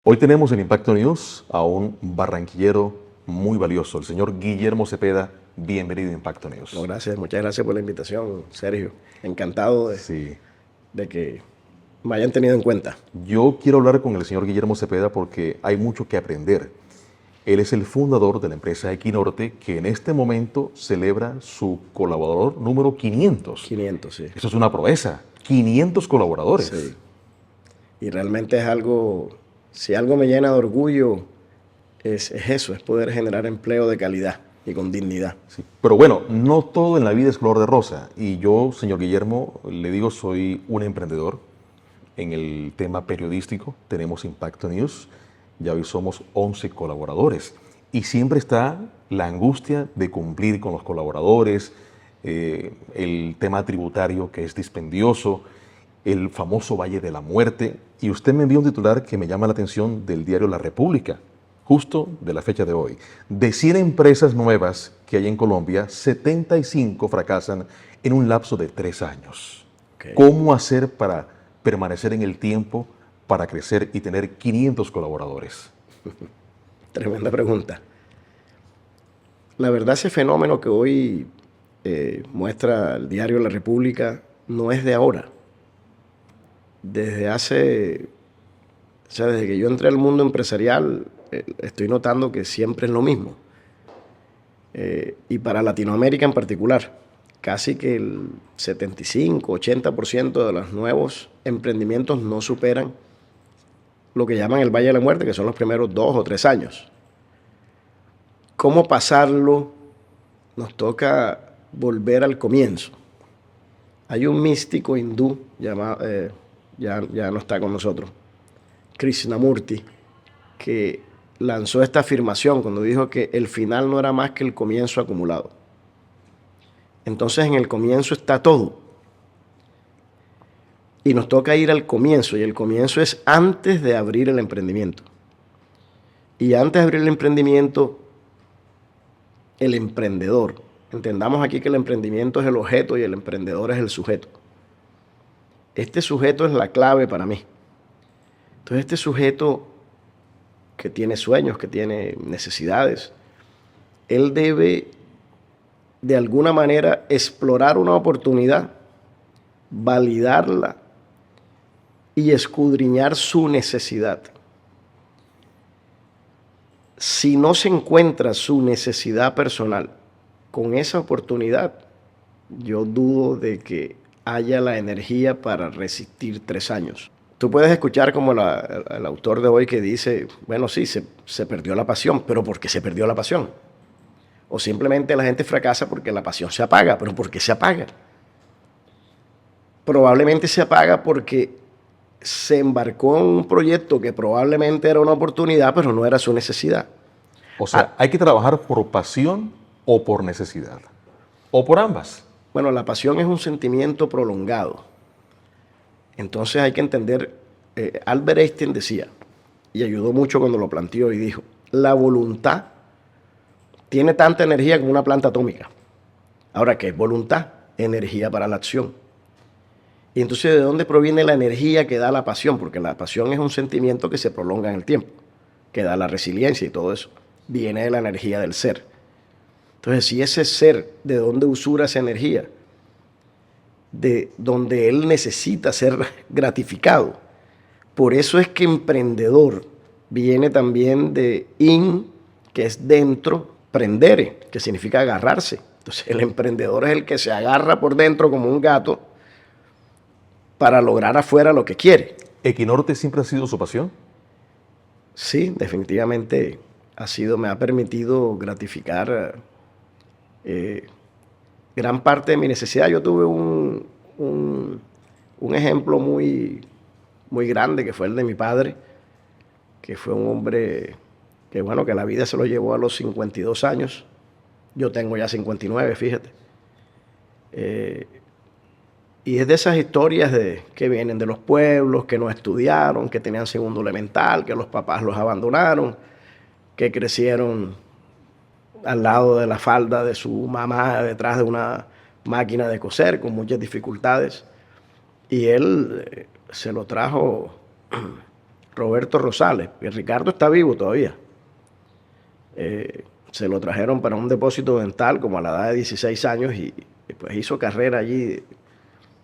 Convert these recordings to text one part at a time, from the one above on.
Hoy tenemos en Impacto News a un barranquillero muy valioso, el señor Guillermo Cepeda. Bienvenido a Impacto News. No, gracias, muchas gracias por la invitación, Sergio. Encantado Sí, de que me hayan tenido en cuenta. yo quiero hablar con el señor Guillermo Cepeda porque hay mucho que aprender. Él es el fundador de la empresa Equinorte, que en este momento celebra su colaborador número 500. 500, sí. Eso es una proeza, 500 colaboradores. Sí. Y realmente es algo, si algo me llena de orgullo, es eso, es poder generar empleo de calidad y con dignidad. Sí. Pero bueno, no todo en la vida es color de rosa. Y yo, señor Guillermo, le digo, soy un emprendedor en el tema periodístico. Tenemos Impacto News. Ya hoy somos 11 colaboradores. Y siempre está la angustia de cumplir con los colaboradores, el tema tributario que es dispendioso, el famoso Valle de la Muerte. Y usted me envió un titular que me llama la atención del diario La República, justo de la fecha de hoy. De 100 empresas nuevas que hay en Colombia, 75 fracasan en un lapso de 3 años. Okay. ¿Cómo hacer para permanecer en el tiempo, para crecer y tener 500 colaboradores? Tremenda pregunta. La verdad, ese fenómeno que hoy muestra el diario La República no es de ahora. Desde hace, o sea, desde que yo entré al mundo empresarial, estoy notando que siempre es lo mismo. Y para Latinoamérica en particular, casi que el 75-80% de los nuevos emprendimientos no superan lo que llaman el Valle de la Muerte, que son los primeros 2 o 3 años. ¿Cómo pasarlo? Nos toca volver al comienzo. Hay un místico hindú llamado, ya no está con nosotros, Krishnamurti, que lanzó esta afirmación cuando dijo que el final no era más que el comienzo acumulado. Entonces en el comienzo está todo. Y nos toca ir al comienzo, y el comienzo es antes de abrir el emprendimiento. Y antes de abrir el emprendimiento, el emprendedor. Entendamos aquí que el emprendimiento es el objeto y el emprendedor es el sujeto. Este sujeto es la clave para mí. Entonces este sujeto que tiene sueños, que tiene necesidades, él debe de alguna manera explorar una oportunidad, validarla y escudriñar su necesidad. Si no se encuentra su necesidad personal con esa oportunidad, yo dudo de que haya la energía para resistir 3 años. Tú puedes escuchar como el autor de hoy que dice, bueno, sí, se perdió la pasión, pero ¿por qué se perdió la pasión? O simplemente la gente fracasa porque la pasión se apaga, pero ¿por qué se apaga? Probablemente se apaga porque se embarcó en un proyecto que probablemente era una oportunidad, pero no era su necesidad. O sea, hay que trabajar por pasión o por necesidad, o por ambas. Bueno, la pasión es un sentimiento prolongado. Entonces hay que entender, Albert Einstein decía, y ayudó mucho cuando lo planteó y dijo, la voluntad tiene tanta energía como una planta atómica. Ahora, ¿qué es voluntad? Energía para la acción. Y entonces, ¿de dónde proviene la energía que da la pasión? Porque la pasión es un sentimiento que se prolonga en el tiempo, que da la resiliencia y todo eso. Viene de la energía del ser. Entonces, si ese ser, ¿de dónde usura esa energía? De donde él necesita ser gratificado. Por eso es que emprendedor viene también de in, que es dentro, prendere, que significa agarrarse. Entonces, el emprendedor es el que se agarra por dentro como un gato para lograr afuera lo que quiere. ¿Equinorte siempre ha sido su pasión? Sí, definitivamente me ha permitido gratificar gran parte de mi necesidad. Yo tuve un ejemplo muy grande que fue el de mi padre, que fue un hombre que, bueno, que la vida se lo llevó a los 52 años. Yo tengo ya 59, fíjate. Y es de esas historias que vienen de los pueblos, que no estudiaron, que tenían segundo elemental, que los papás los abandonaron, que crecieron al lado de la falda de su mamá, detrás de una máquina de coser, con muchas dificultades. Y él se lo trajo Roberto Rosales, que Ricardo está vivo todavía. Se lo trajeron para un depósito dental como a la edad de 16 años y pues hizo carrera allí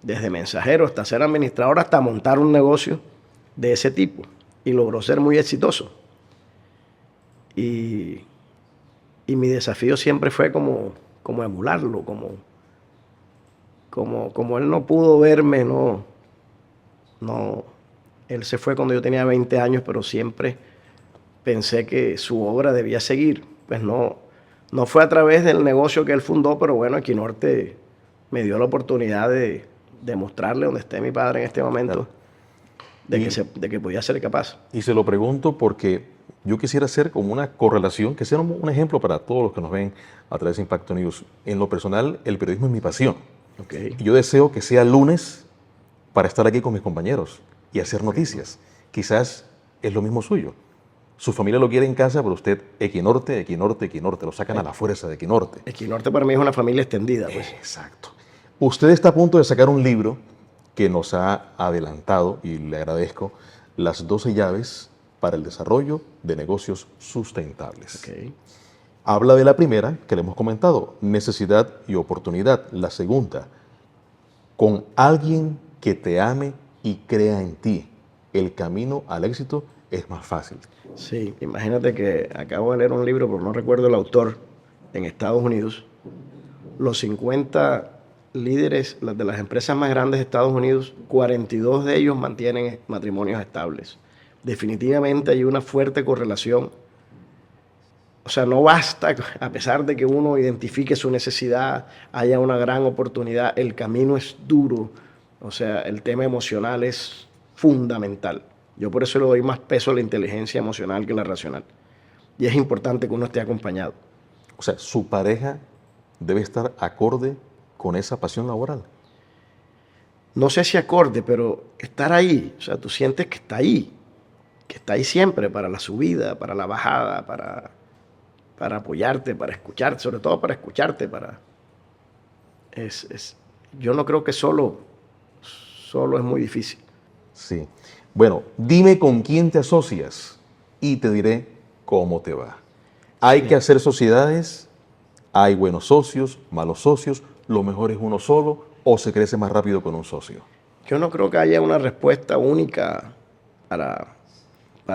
desde mensajero hasta ser administrador, hasta montar un negocio de ese tipo y logró ser muy exitoso. Y mi desafío siempre fue como emularlo, como él no pudo verme, no, él se fue cuando yo tenía 20 años, pero siempre pensé que su obra debía seguir. Pues no fue a través del negocio que él fundó, pero bueno, Equinorte me dio la oportunidad de demostrarle donde esté mi padre en este momento, de que podía ser capaz. Y se lo pregunto porque yo quisiera hacer como una correlación, que sea un ejemplo para todos los que nos ven a través de Impacto News. En lo personal, el periodismo es mi pasión. Okay. Y yo deseo que sea lunes para estar aquí con mis compañeros y hacer noticias. Quizás es lo mismo suyo. Su familia lo quiere en casa, pero usted, Equinorte, lo sacan a la fuerza de Equinorte. Equinorte para mí es una familia extendida. Pues. Exacto. Usted está a punto de sacar un libro que nos ha adelantado, y le agradezco, las 12 llaves para el desarrollo de negocios sustentables. Okay. Habla de la primera, que le hemos comentado, necesidad y oportunidad. La segunda, con alguien que te ame y crea en ti. El camino al éxito es más fácil. Sí, imagínate que acabo de leer un libro, pero no recuerdo el autor, en Estados Unidos. Los 50 líderes de las empresas más grandes de Estados Unidos, 42 de ellos mantienen matrimonios estables. Definitivamente hay una fuerte correlación. O sea, no basta, a pesar de que uno identifique su necesidad, haya una gran oportunidad, el camino es duro. O sea, el tema emocional es fundamental. Yo por eso le doy más peso a la inteligencia emocional que la racional. Y es importante que uno esté acompañado. O sea, su pareja debe estar acorde con esa pasión laboral. No sé si acorde, pero estar ahí. O sea, tú sientes que está ahí siempre para la subida, para la bajada, para apoyarte, para escucharte, sobre todo para escucharte. Yo no creo que solo es muy difícil. Sí. Bueno, dime con quién te asocias y te diré cómo te va. Hay que hacer sociedades, hay buenos socios, malos socios, lo mejor es uno solo o se crece más rápido con un socio. Yo no creo que haya una respuesta única para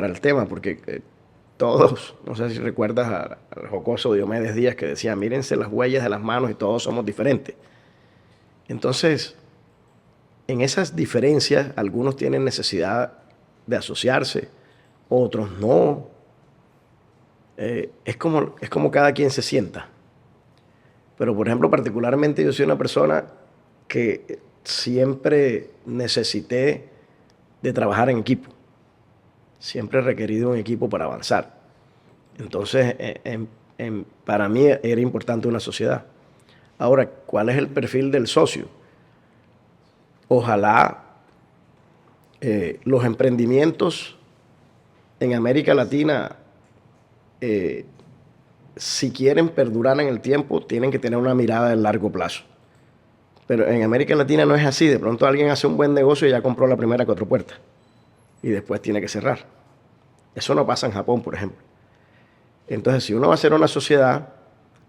el tema, porque todos, no sé si recuerdas al jocoso Diomedes Díaz que decía, mírense las huellas de las manos y todos somos diferentes. Entonces, en esas diferencias, algunos tienen necesidad de asociarse, otros no. Es como cada quien se sienta. Pero, por ejemplo, particularmente yo soy una persona que siempre necesité de trabajar en equipo. Siempre he requerido un equipo para avanzar. Entonces, para mí era importante una sociedad. Ahora, ¿cuál es el perfil del socio? Ojalá los emprendimientos en América Latina, si quieren perdurar en el tiempo, tienen que tener una mirada de largo plazo. Pero en América Latina no es así. De pronto alguien hace un buen negocio y ya compró la primera 4 puertas. Y después tiene que cerrar. Eso no pasa en Japón, por ejemplo. Entonces, si uno va a hacer una sociedad,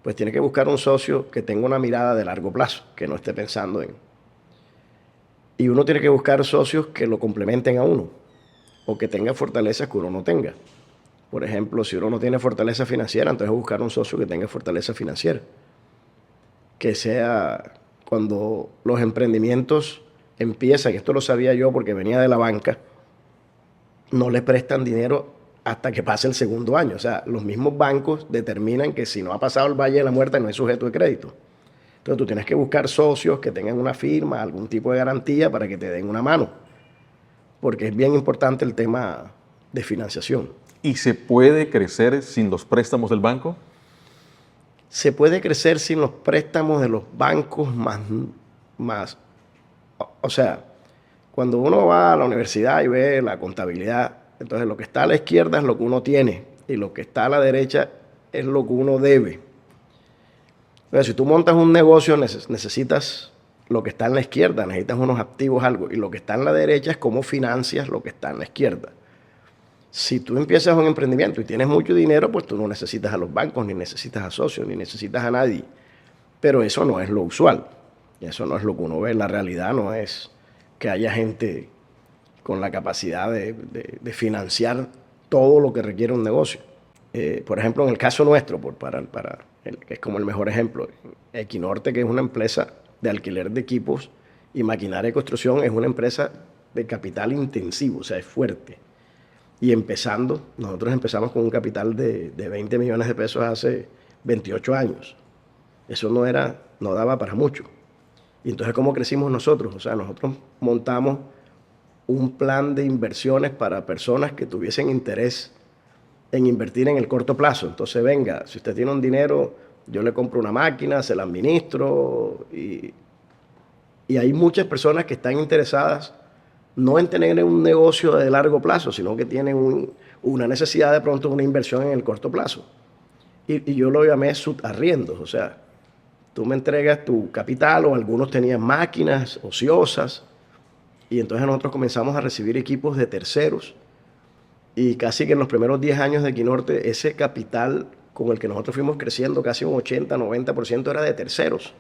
pues tiene que buscar un socio que tenga una mirada de largo plazo, que no esté pensando en... Y uno tiene que buscar socios que lo complementen a uno o que tenga fortalezas que uno no tenga. Por ejemplo, si uno no tiene fortaleza financiera, entonces buscar un socio que tenga fortaleza financiera. Que sea cuando los emprendimientos empiezan, esto lo sabía yo porque venía de la banca, no le prestan dinero hasta que pase el segundo año. O sea, los mismos bancos determinan que si no ha pasado el Valle de la Muerte no es sujeto de crédito. Entonces tú tienes que buscar socios que tengan una firma, algún tipo de garantía para que te den una mano. Porque es bien importante el tema de financiación. ¿Y se puede crecer sin los préstamos del banco? Se puede crecer sin los préstamos de los bancos más. O sea, cuando uno va a la universidad y ve la contabilidad, entonces lo que está a la izquierda es lo que uno tiene y lo que está a la derecha es lo que uno debe. Pero si tú montas un negocio, necesitas lo que está en la izquierda, necesitas unos activos, algo, y lo que está en la derecha es cómo financias lo que está en la izquierda. Si tú empiezas un emprendimiento y tienes mucho dinero, pues tú no necesitas a los bancos, ni necesitas a socios, ni necesitas a nadie. Pero eso no es lo usual. Eso no es lo que uno ve. La realidad no es que haya gente con la capacidad de financiar todo lo que requiere un negocio. Por ejemplo, en el caso nuestro, que es como el mejor ejemplo, Equinorte, que es una empresa de alquiler de equipos y maquinaria de construcción, es una empresa de capital intensivo, o sea, es fuerte. Y nosotros empezamos con un capital de 20 millones de pesos hace 28 años. Eso no daba para mucho. Y entonces, ¿cómo crecimos nosotros? O sea, nosotros montamos un plan de inversiones para personas que tuviesen interés en invertir en el corto plazo. Entonces, venga, si usted tiene un dinero, yo le compro una máquina, se la administro. Y hay muchas personas que están interesadas no en tener un negocio de largo plazo, sino que tienen una necesidad de pronto de una inversión en el corto plazo. Y yo lo llamé subarriendos, o sea, tú me entregas tu capital, o algunos tenían máquinas ociosas, y entonces nosotros comenzamos a recibir equipos de terceros, y casi que en los primeros 10 años de Equinorte, ese capital con el que nosotros fuimos creciendo, casi un 80-90% era de terceros.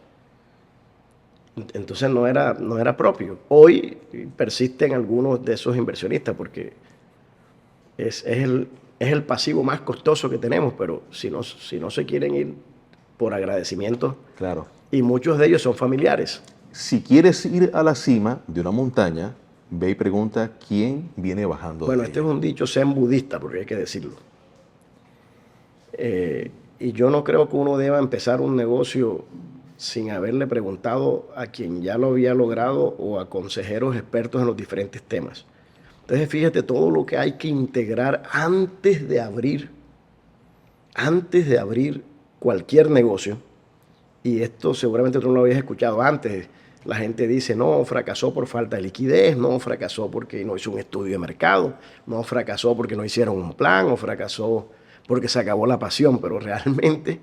Entonces no era propio. Hoy persisten algunos de esos inversionistas porque es el pasivo más costoso que tenemos, pero si no se quieren ir por agradecimiento, Claro. y muchos de ellos son familiares. Si quieres ir a la cima de una montaña, ve y pregunta quién viene bajando Bueno, de este es ella. un dicho zen budista, porque hay que decirlo. Y yo no creo que uno deba empezar un negocio sin haberle preguntado a quien ya lo había logrado o a consejeros expertos en los diferentes temas. Entonces, fíjate todo lo que hay que integrar antes de abrir cualquier negocio. Y esto seguramente tú no lo habías escuchado antes. La gente dice, no, fracasó por falta de liquidez, no, fracasó porque no hizo un estudio de mercado, no, fracasó porque no hicieron un plan, o fracasó porque se acabó la pasión. Pero realmente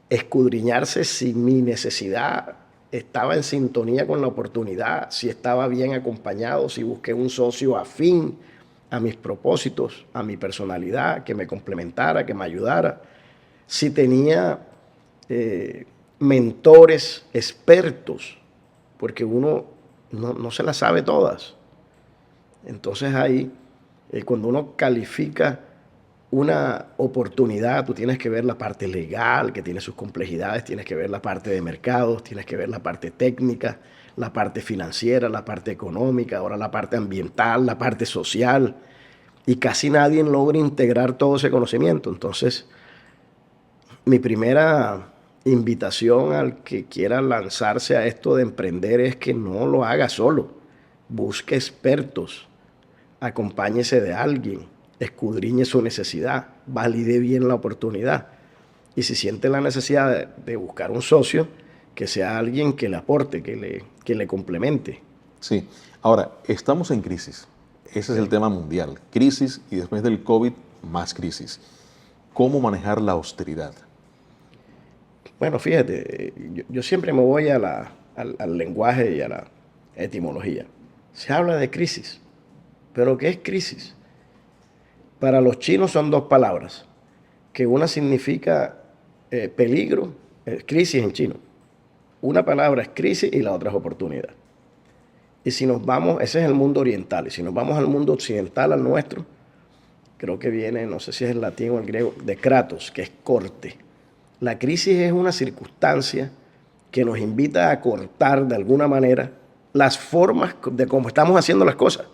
escudriñarse si mi necesidad estaba en sintonía con la oportunidad, si estaba bien acompañado, si busqué un socio afín a mis propósitos, a mi personalidad, que me complementara, que me ayudara, si tenía mentores expertos, porque uno no se las sabe todas. Entonces ahí, cuando uno califica una oportunidad, tú tienes que ver la parte legal, que tiene sus complejidades, tienes que ver la parte de mercados, tienes que ver la parte técnica, la parte financiera, la parte económica, ahora la parte ambiental, la parte social, y casi nadie logra integrar todo ese conocimiento. Entonces, mi primera invitación al que quiera lanzarse a esto de emprender es que no lo haga solo, busque expertos, acompáñese de alguien, escudriñe su necesidad, valide bien la oportunidad. Y si siente la necesidad de buscar un socio, que sea alguien que le aporte, que le complemente. Sí. Ahora, estamos en crisis. Ese es el tema mundial. Crisis y después del COVID, más crisis. ¿Cómo manejar la austeridad? Bueno, fíjate, yo siempre me voy al lenguaje y a la etimología. Se habla de crisis, pero ¿qué es crisis? Para los chinos son dos palabras, que una significa peligro, crisis en chino. Una palabra es crisis y la otra es oportunidad. Y si nos vamos, ese es el mundo oriental, y si nos vamos al mundo occidental, al nuestro, creo que viene, no sé si es el latín o el griego, de kratos, que es corte. La crisis es una circunstancia que nos invita a cortar de alguna manera las formas de cómo estamos haciendo las cosas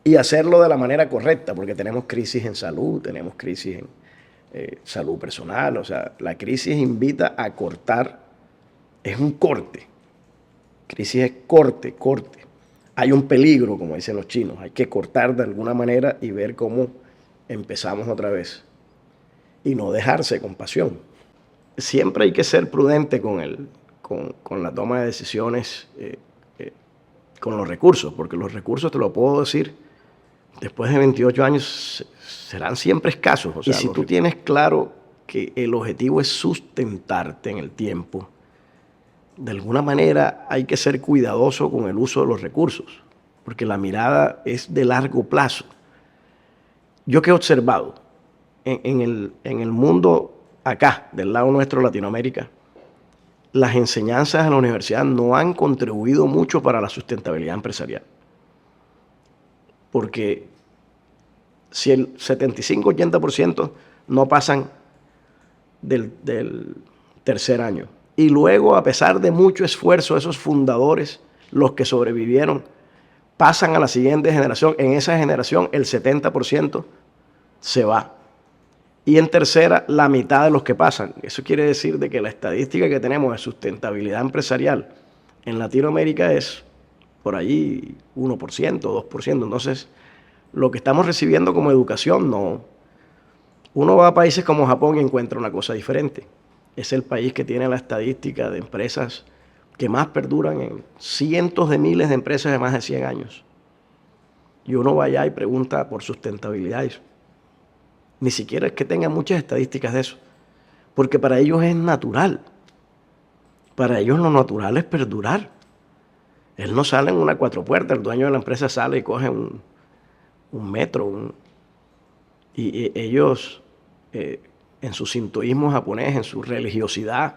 y hacerlo de la manera correcta, porque tenemos crisis en salud, tenemos crisis en salud personal, o sea, la crisis invita a cortar, es un corte, crisis es corte. Hay un peligro, como dicen los chinos, hay que cortar de alguna manera y ver cómo empezamos otra vez y no dejarse con pasión. Siempre hay que ser prudente con la toma de decisiones, con los recursos, porque los recursos, te lo puedo decir, después de 28 años serán siempre escasos. O sea, y si tú tienes claro que el objetivo es sustentarte en el tiempo, de alguna manera hay que ser cuidadoso con el uso de los recursos, porque la mirada es de largo plazo. Yo que he observado en el mundo acá, del lado nuestro, Latinoamérica, las enseñanzas en la universidad no han contribuido mucho para la sustentabilidad empresarial. Porque si el 75-80% no pasan del tercer año, y luego, a pesar de mucho esfuerzo, esos fundadores, los que sobrevivieron, pasan a la siguiente generación, en esa generación el 70% se va. Y en tercera, la mitad de los que pasan. Eso quiere decir de que la estadística que tenemos de sustentabilidad empresarial en Latinoamérica es por ahí 1%, 2%. Entonces, lo que estamos recibiendo como educación, no. Uno va a países como Japón y encuentra una cosa diferente. Es el país que tiene la estadística de empresas que más perduran en cientos de miles de empresas de más de 100 años. Y uno va allá y pregunta por sustentabilidad. Ni siquiera es que tengan muchas estadísticas de eso, porque para ellos es natural. Para ellos lo natural es perdurar. Él no sale en una 4 puertas, el dueño de la empresa sale y coge un metro. Y ellos, en su sintoísmo japonés, en su religiosidad,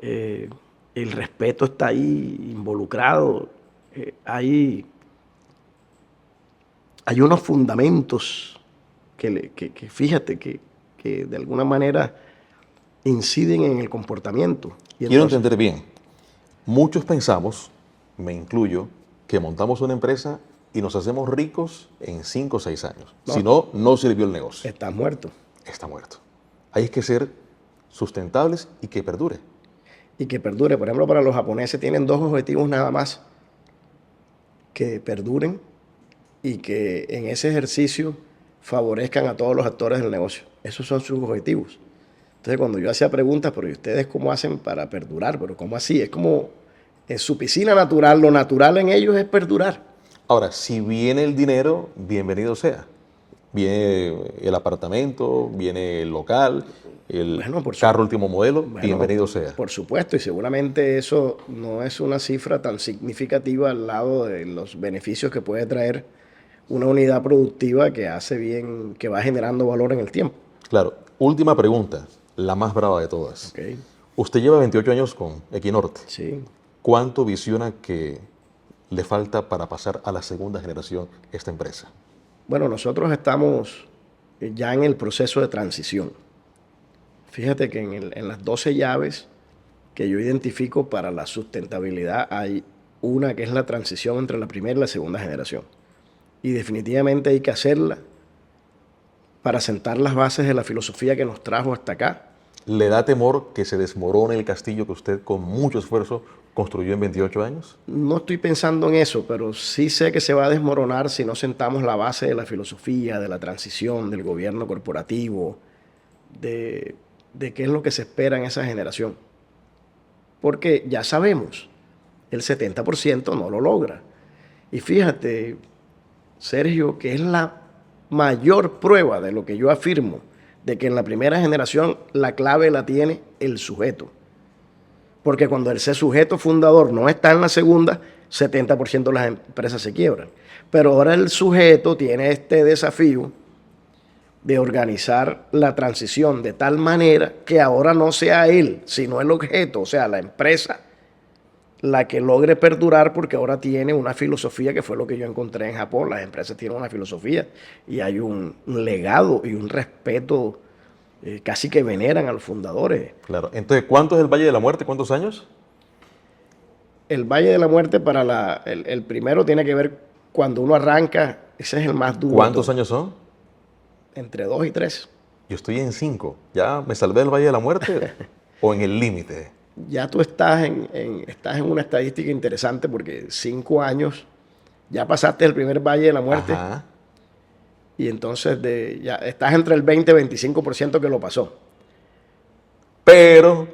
el respeto está ahí involucrado. Hay unos fundamentos que fíjate que de alguna manera inciden en el comportamiento. Quiero entender bien. Muchos pensamos, me incluyo, que montamos una empresa y nos hacemos ricos en 5 o 6 años. No. Si no, no sirvió el negocio. Está muerto. Está muerto. Hay que ser sustentables y que perdure. Y que perdure. Por ejemplo, para los japoneses tienen 2 objetivos nada más. Que perduren y que en ese ejercicio favorezcan a todos los actores del negocio. Esos son sus objetivos. Entonces, cuando yo hacía preguntas, pero ¿y ustedes cómo hacen para perdurar? Pero ¿cómo así? Es como en su piscina natural, lo natural en ellos es perdurar. Ahora, si viene el dinero, bienvenido sea. Viene el apartamento, viene el local, el carro último modelo, bienvenido sea. Por supuesto, y seguramente eso no es una cifra tan significativa al lado de los beneficios que puede traer una unidad productiva que hace bien, que va generando valor en el tiempo. Claro. Última pregunta, la más brava de todas. Okay. Usted lleva 28 años con Equinorte. Sí. ¿Cuánto visiona que le falta para pasar a la segunda generación esta empresa? Bueno, nosotros estamos ya en el proceso de transición. Fíjate que en las 12 llaves que yo identifico para la sustentabilidad hay una que es la transición entre la primera y la segunda generación. Y definitivamente hay que hacerla para sentar las bases de la filosofía que nos trajo hasta acá. ¿Le da temor que se desmorone el castillo que usted con mucho esfuerzo construyó en 28 años? No estoy pensando en eso, pero sí sé que se va a desmoronar si no sentamos la base de la filosofía, de la transición, del gobierno corporativo, de qué es lo que se espera en esa generación. Porque ya sabemos, el 70% no lo logra. Y fíjate, Sergio, que es la mayor prueba de lo que yo afirmo, de que en la primera generación la clave la tiene el sujeto. Porque cuando ese sujeto fundador no está en la segunda, 70% de las empresas se quiebran. Pero ahora el sujeto tiene este desafío de organizar la transición de tal manera que ahora no sea él, sino el objeto, o sea, la empresa, la que logre perdurar, porque ahora tiene una filosofía que fue lo que yo encontré en Japón. Las empresas tienen una filosofía y hay un legado y un respeto, casi que veneran a los fundadores. Claro. Entonces, ¿cuánto es el Valle de la Muerte? ¿Cuántos años? El Valle de la Muerte para el primero tiene que ver cuando uno arranca, ese es el más duro. ¿Cuántos años son? Entre 2 y 3. Yo estoy en 5. ¿Ya me salvé del Valle de la Muerte o en el límite? Ya tú estás en una estadística interesante porque 5 años, ya pasaste el primer Valle de la Muerte. Ajá. Y entonces ya estás entre el 20 y 25% que lo pasó. Pero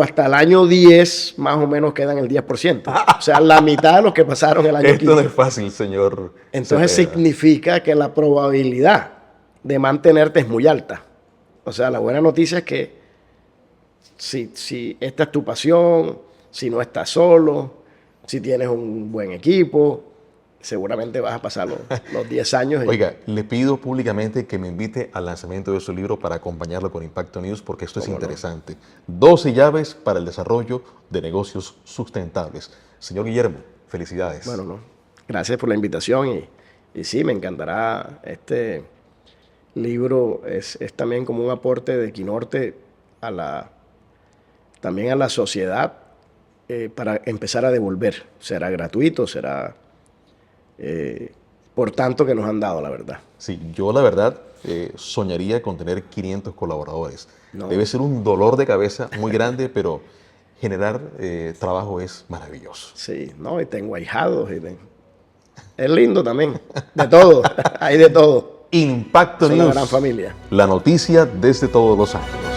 hasta el año 10 más o menos quedan el 10%. O sea, la mitad de los que pasaron el año 15. Esto no es fácil, señor. Entonces Cepeda. significa que la probabilidad de mantenerte es muy alta. O sea, la buena noticia es que si esta es tu pasión, si no estás solo, si tienes un buen equipo, seguramente vas a pasar los 10 años. Oiga, le pido públicamente que me invite al lanzamiento de su libro para acompañarlo con Impacto News, porque esto es interesante. 12 llaves para el desarrollo de negocios sustentables. Señor Guillermo, felicidades. Bueno, no. Gracias por la invitación y sí, me encantará. Este libro es también como un aporte de Quinorte también a la sociedad para empezar a devolver. Será gratuito, será por tanto que nos han dado, la verdad. Sí, yo la verdad soñaría con tener 500 colaboradores. No. Debe ser un dolor de cabeza muy grande, pero generar trabajo es maravilloso. Sí, no, y tengo ahijados. Es lindo también. De todo, hay de todo. Impacto Es News. una gran familia. La noticia desde todos los ángulos.